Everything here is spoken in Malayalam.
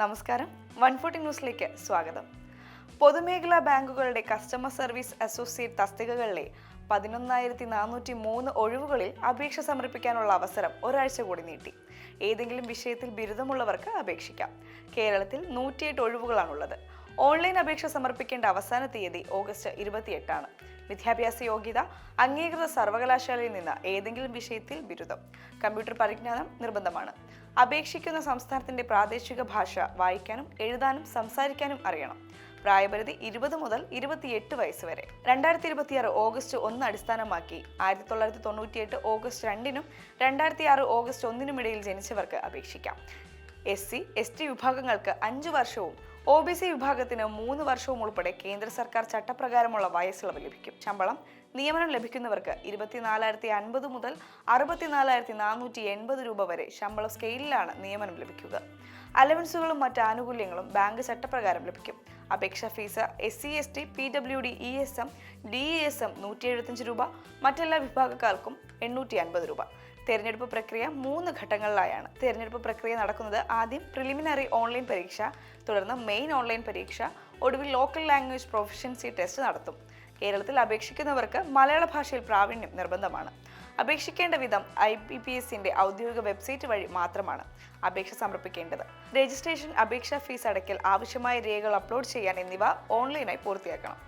നമസ്കാരം, 140 ന്യൂസിലേക്ക് സ്വാഗതം. പൊതുമേഖലാ ബാങ്കുകളുടെ കസ്റ്റമർ സർവീസ് അസോസിയേറ്റ് തസ്തികകളിലെ 11,403 ഒഴിവുകളിൽ അപേക്ഷ സമർപ്പിക്കാനുള്ള അവസരം ഒരാഴ്ച കൂടി നീട്ടി. ഏതെങ്കിലും വിഷയത്തിൽ ബിരുദമുള്ളവർക്ക് അപേക്ഷിക്കാം. കേരളത്തിൽ 108 ഒഴിവുകളാണുള്ളത്. ഓൺലൈൻ അപേക്ഷ സമർപ്പിക്കേണ്ട അവസാന തീയതി ഓഗസ്റ്റ് 28 ആണ്. വിദ്യാഭ്യാസ യോഗ്യത അംഗീകൃത സർവകലാശാലയിൽ നിന്ന് ഏതെങ്കിലും വിഷയത്തിൽ ബിരുദം. കമ്പ്യൂട്ടർ പരിജ്ഞാനം നിർബന്ധമാണ്. അപേക്ഷിക്കുന്ന സംസ്ഥാനത്തിന്റെ പ്രാദേശിക ഭാഷ വായിക്കാനും എഴുതാനും സംസാരിക്കാനും അറിയണം. പ്രായപരിധി 20 മുതൽ 28 വയസ്സ് വരെ. 2026 ഓഗസ്റ്റ് 1 അടിസ്ഥാനമാക്കി 1998 ഓഗസ്റ്റ് 2-നും 2006 ഓഗസ്റ്റ് 1-നും ഇടയിൽ ജനിച്ചവർക്ക് അപേക്ഷിക്കാം. SC, ST വിഭാഗങ്ങൾക്ക് 5 വർഷവും OBC വിഭാഗത്തിന് 3 വർഷവും ഉൾപ്പെടെ കേന്ദ്ര സർക്കാർ ചട്ടപ്രകാരമുള്ള വയസ്സിളവ് ലഭിക്കും. ശമ്പളം നിയമനം ലഭിക്കുന്നവർക്ക് 24,050 മുതൽ 64,480 രൂപ വരെ ശമ്പള സ്കെയിലിലാണ് നിയമനം ലഭിക്കുക. അലവൻസുകളും മറ്റ് ആനുകൂല്യങ്ങളും ബാങ്ക് ചട്ടപ്രകാരം ലഭിക്കും. അപേക്ഷാ fees SC, ST, PWD, ESM, DESM 175 രൂപ, മറ്റെല്ലാ വിഭാഗക്കാർക്കും 850 രൂപ. തെരഞ്ഞെടുപ്പ് പ്രക്രിയ 3 ഘട്ടങ്ങളിലായാണ്. തെരഞ്ഞെടുപ്പ് പ്രക്രിയ നടക്കുന്നത് ആദ്യം പ്രിലിമിനറി ഓൺലൈൻ പരീക്ഷ, തുടർന്ന് മെയിൻ ഓൺലൈൻ പരീക്ഷ, ഒടുവിൽ ലോക്കൽ ലാംഗ്വേജ് പ്രൊഫഷ്യൻസി ടെസ്റ്റ് നടത്തും. കേരളത്തിൽ അപേക്ഷിക്കുന്നവർക്ക് മലയാള ഭാഷയിൽ പ്രാവീണ്യം നിർബന്ധമാണ്. അപേക്ഷിക്കേണ്ട വിധം IBPSന്റെ ഔദ്യോഗിക വെബ്സൈറ്റ് വഴി മാത്രമാണ് അപേക്ഷ സമർപ്പിക്കേണ്ടത്. രജിസ്ട്രേഷൻ, അപേക്ഷാ ഫീസ് അടയ്ക്കൽ, ആവശ്യമായ രേഖകൾ അപ്ലോഡ് ചെയ്യാൻ എന്നിവ ഓൺലൈനായി പൂർത്തിയാക്കണം.